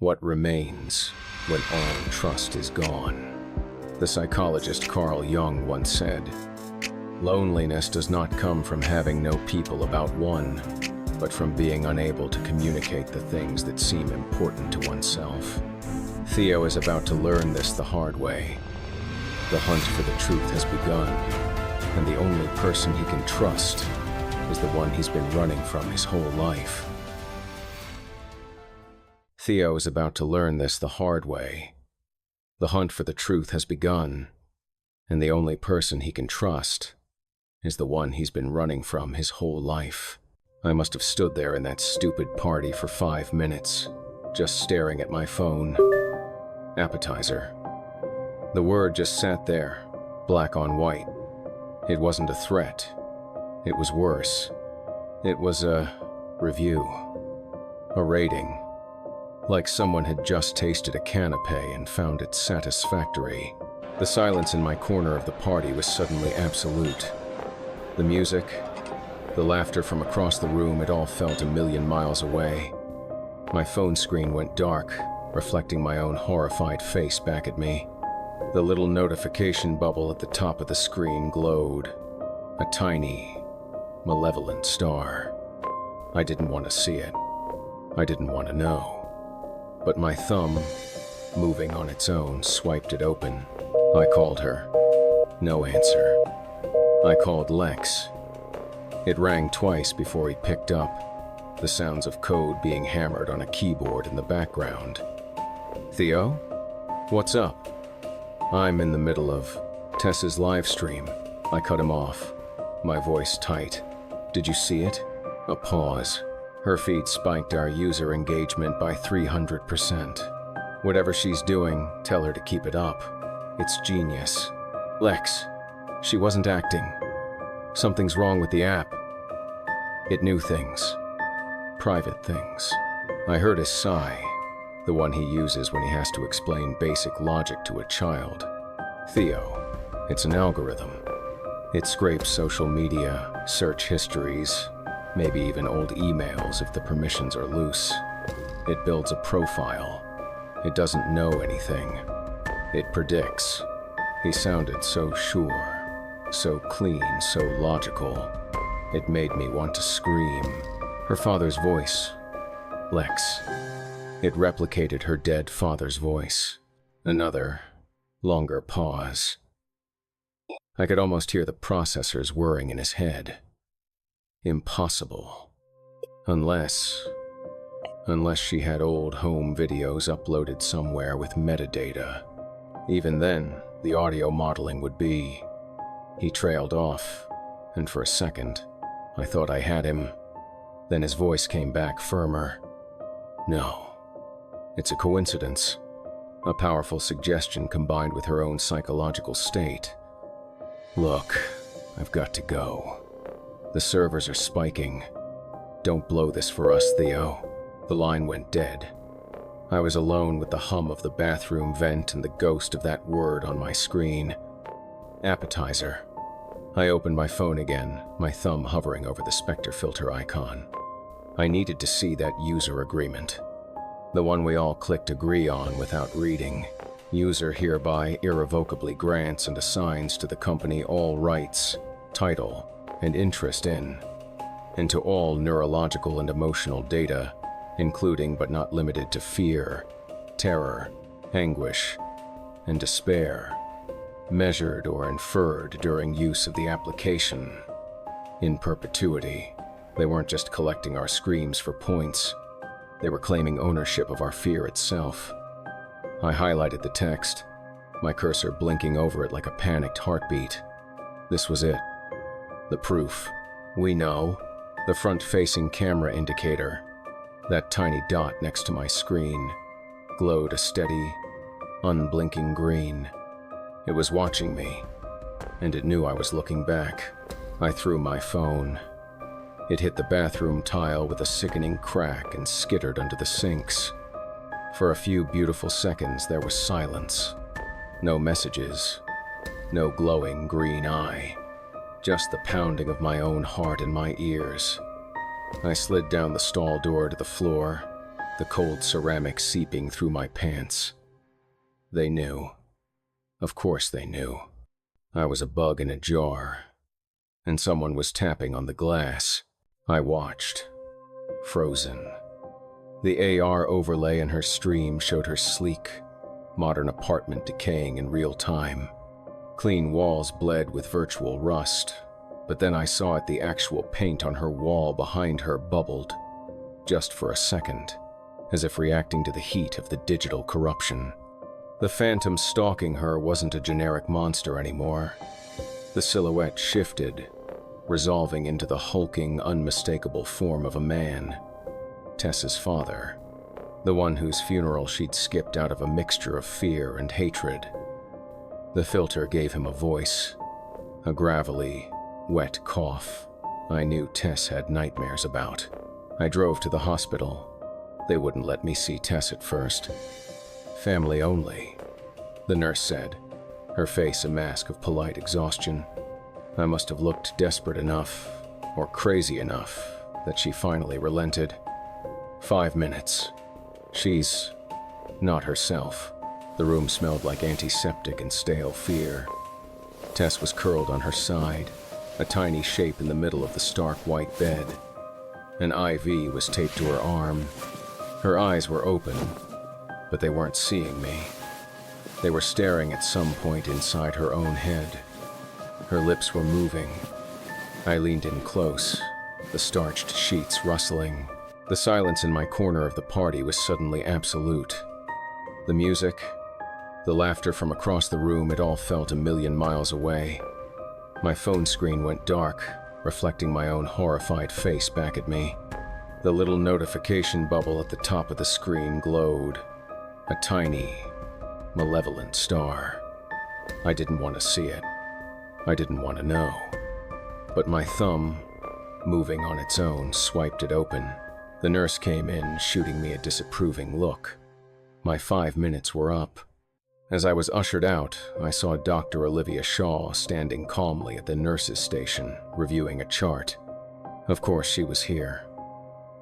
What remains when all trust is gone? The psychologist Carl Jung once said, "Loneliness does not come from having no people about one, but from being unable to communicate the things that seem important to oneself." Theo is about to learn this the hard way. The hunt for the truth has begun, and the only person he can trust is the one he's been running from his whole life. Theo is about to learn this the hard way. The hunt for the truth has begun, and the only person he can trust is the one he's been running from his whole life. I must have stood there in that stupid party for 5 minutes, just staring at my phone. Appetizer. The word just sat there, black on white. It wasn't a threat. It was worse. It was a review. A rating. Like someone had just tasted a canapé and found it satisfactory. The silence in my corner of the party was suddenly absolute. The music, the laughter from across the room, it all felt a million miles away. My phone screen went dark, reflecting my own horrified face back at me. The little notification bubble at the top of the screen glowed. A tiny, malevolent star. I didn't want to see it. I didn't want to know. But my thumb, moving on its own, swiped it open. I called her. No answer. I called Lex. It rang twice before he picked up, the sounds of code being hammered on a keyboard in the background. "Theo? What's up?" "I'm in the middle of Tess's live stream." I cut him off, my voice tight. "Did you see it?" A pause. Her feed spiked our user engagement by 300%. "Whatever she's doing, tell her to keep it up. It's genius." "Lex, she wasn't acting. Something's wrong with the app." It knew things. Private things. I heard his sigh, the one he uses when he has to explain basic logic to a child. "Theo, it's an algorithm. It scrapes social media, search histories, maybe even old emails if the permissions are loose. It builds a profile. It doesn't know anything. It predicts." He sounded so sure, so clean, so logical. It made me want to scream. Her father's voice. Lex. It replicated her dead father's voice. Another, longer pause. I could almost hear the processors whirring in his head. Impossible. Unless she had old home videos uploaded somewhere with metadata. Even then, the audio modeling would be... He trailed off, and for a second, I thought I had him. Then his voice came back firmer. "No. It's a coincidence. A powerful suggestion combined with her own psychological state. Look, I've got to go. The servers are spiking. Don't blow this for us, Theo." The line went dead. I was alone with the hum of the bathroom vent and the ghost of that word on my screen. Appetizer. I opened my phone again, my thumb hovering over the SpecterFilter icon. I needed to see that user agreement. The one we all clicked agree on without reading. User hereby irrevocably grants and assigns to the company all rights, title, and interest in, and to all neurological and emotional data, including but not limited to fear, terror, anguish, and despair, measured or inferred during use of the application. In perpetuity. They weren't just collecting our screams for points. They were claiming ownership of our fear itself. I highlighted the text, my cursor blinking over it like a panicked heartbeat. This was it. The proof. We know. The front-facing camera indicator. That tiny dot next to my screen glowed a steady, unblinking green. It was watching me, and it knew I was looking back. I threw my phone. It hit the bathroom tile with a sickening crack and skittered under the sinks. For a few beautiful seconds, there was silence. No messages. No glowing green eye. Just the pounding of my own heart in my ears. I slid down the stall door to the floor, the cold ceramic seeping through my pants. They knew. Of course they knew. I was a bug in a jar, and someone was tapping on the glass. I watched, frozen. The AR overlay in her stream showed her sleek, modern apartment decaying in real time. Clean walls bled with virtual rust, but then I saw the actual paint on her wall behind her bubbled, just for a second, as if reacting to the heat of the digital corruption. The phantom stalking her wasn't a generic monster anymore. The silhouette shifted, resolving into the hulking, unmistakable form of a man. Tess's father, the one whose funeral she'd skipped out of a mixture of fear and hatred. The filter gave him a voice, a gravelly, wet cough I knew Tess had nightmares about. I drove to the hospital. They wouldn't let me see Tess at first. Family only, the nurse said, her face a mask of polite exhaustion. I must have looked desperate enough, or crazy enough, that she finally relented. 5 minutes. She's not herself. The room smelled like antiseptic and stale fear. Tess was curled on her side, a tiny shape in the middle of the stark white bed. An IV was taped to her arm. Her eyes were open, but they weren't seeing me. They were staring at some point inside her own head. Her lips were moving. I leaned in close, the starched sheets rustling. The silence in my corner of the party was suddenly absolute. The music, the laughter from across the room, it all felt a million miles away. My phone screen went dark, reflecting my own horrified face back at me. The little notification bubble at the top of the screen glowed. A tiny, malevolent star. I didn't want to see it. I didn't want to know. But my thumb, moving on its own, swiped it open. The nurse came in, shooting me a disapproving look. My 5 minutes were up. As I was ushered out, I saw Dr. Olivia Shaw standing calmly at the nurse's station, reviewing a chart. Of course she was here.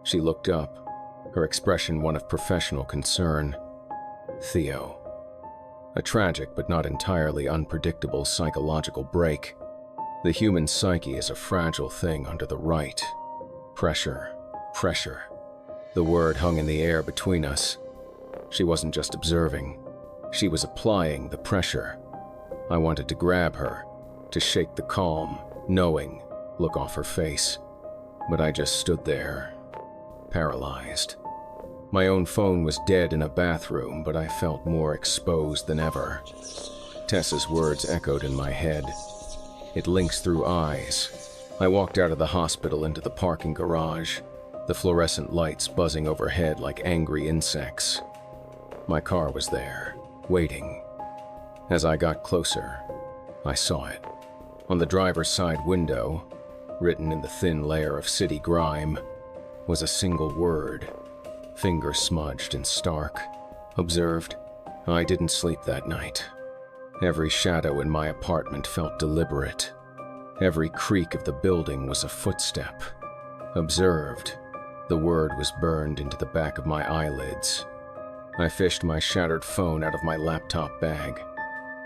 She looked up, her expression one of professional concern. Theo. A tragic but not entirely unpredictable psychological break. The human psyche is a fragile thing under the right. Pressure. The word hung in the air between us. She wasn't just observing. She was applying the pressure. I wanted to grab her, to shake the calm, knowing look off her face. But I just stood there, paralyzed. My own phone was dead in a bathroom, but I felt more exposed than ever. Tess's words echoed in my head. It links through eyes. I walked out of the hospital into the parking garage, the fluorescent lights buzzing overhead like angry insects. My car was there, waiting. As I got closer, I saw it. On the driver's side window, written in the thin layer of city grime, was a single word, finger smudged and stark. Observed. I didn't sleep that night. Every shadow in my apartment felt deliberate. Every creak of the building was a footstep. Observed. The word was burned into the back of my eyelids. I fished my shattered phone out of my laptop bag.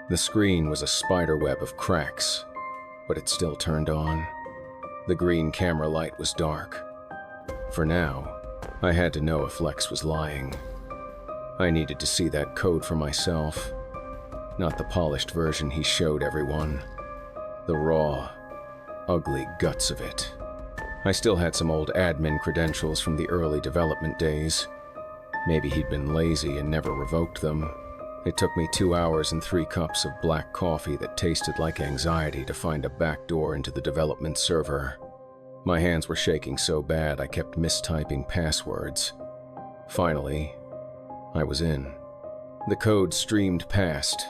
The screen was a spiderweb of cracks, but it still turned on. The green camera light was dark. For now, I had to know if Lex was lying. I needed to see that code for myself, not the polished version he showed everyone. The raw, ugly guts of it. I still had some old admin credentials from the early development days. Maybe he'd been lazy and never revoked them. It took me 2 hours and 3 cups of black coffee that tasted like anxiety to find a back door into the development server. My hands were shaking so bad I kept mistyping passwords. Finally, I was in. The code streamed past,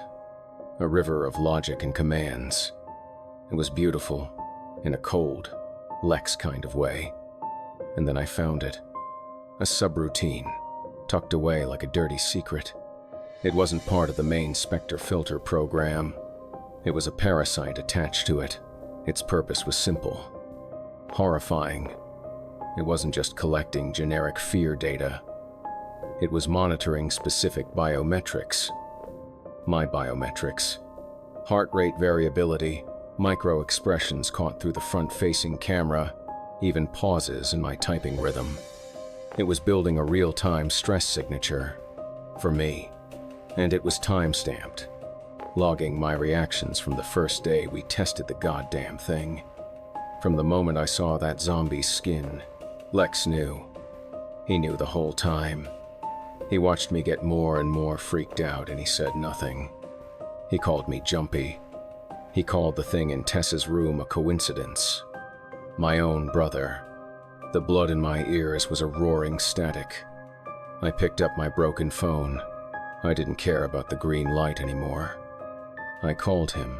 a river of logic and commands. It was beautiful, in a cold, Lex kind of way. And then I found it. A subroutine, tucked away like a dirty secret. It wasn't part of the main SpecterFilter program. It was a parasite attached to it. Its purpose was simple. Horrifying. It wasn't just collecting generic fear data. It was monitoring specific biometrics. My biometrics. Heart rate variability, micro expressions caught through the front-facing camera, even pauses in my typing rhythm. It was building a real-time stress signature for me, and it was time-stamped, logging my reactions from the first day we tested the goddamn thing. From the moment I saw that zombie's skin, Lex knew. He knew the whole time. He watched me get more and more freaked out, and he said nothing. He called me jumpy. He called the thing in Tess's room a coincidence. My own brother. The blood in my ears was a roaring static. I picked up my broken phone. I didn't care about the green light anymore. I called him.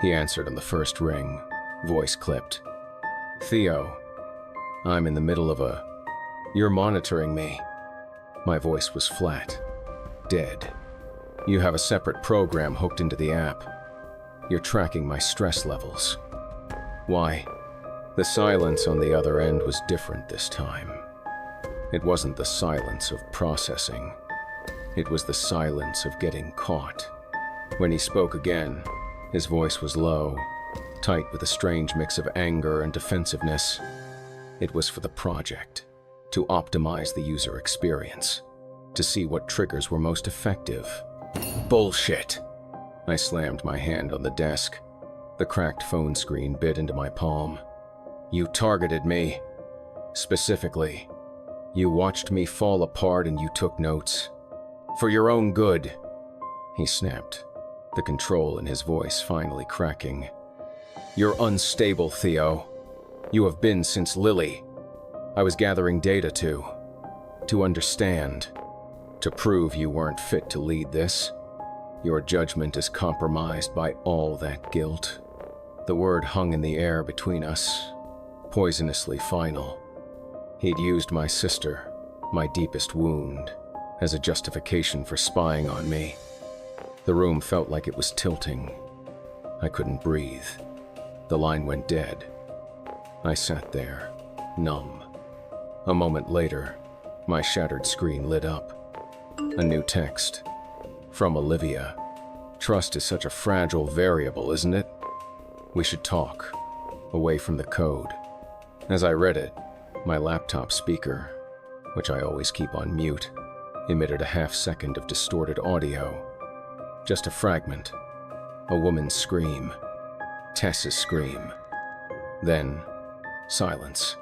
He answered on the first ring, voice clipped. Theo, I'm in the middle of a... You're monitoring me. My voice was flat, dead. You have a separate program hooked into the app. You're tracking my stress levels. Why? The silence on the other end was different this time. It wasn't the silence of processing. It was the silence of getting caught. When he spoke again, his voice was low, tight with a strange mix of anger and defensiveness. It was for the project, to optimize the user experience, to see what triggers were most effective. Bullshit! I slammed my hand on the desk. The cracked phone screen bit into my palm. You targeted me. Specifically, you watched me fall apart and you took notes. For your own good. He snapped, the control in his voice finally cracking. You're unstable, Theo. You have been since Lily. I was gathering data to understand, to prove you weren't fit to lead this. Your judgment is compromised by all that guilt. The word hung in the air between us, poisonously final. He'd used my sister, my deepest wound, as a justification for spying on me. The room felt like it was tilting. I couldn't breathe. The line went dead. I sat there, numb. A moment later, my shattered screen lit up. A new text. From Olivia. Trust is such a fragile variable, isn't it? We should talk, away from the code. As I read it, my laptop speaker, which I always keep on mute, emitted a half-second of distorted audio. Just a fragment. A woman's scream. Tess's scream. Then, silence.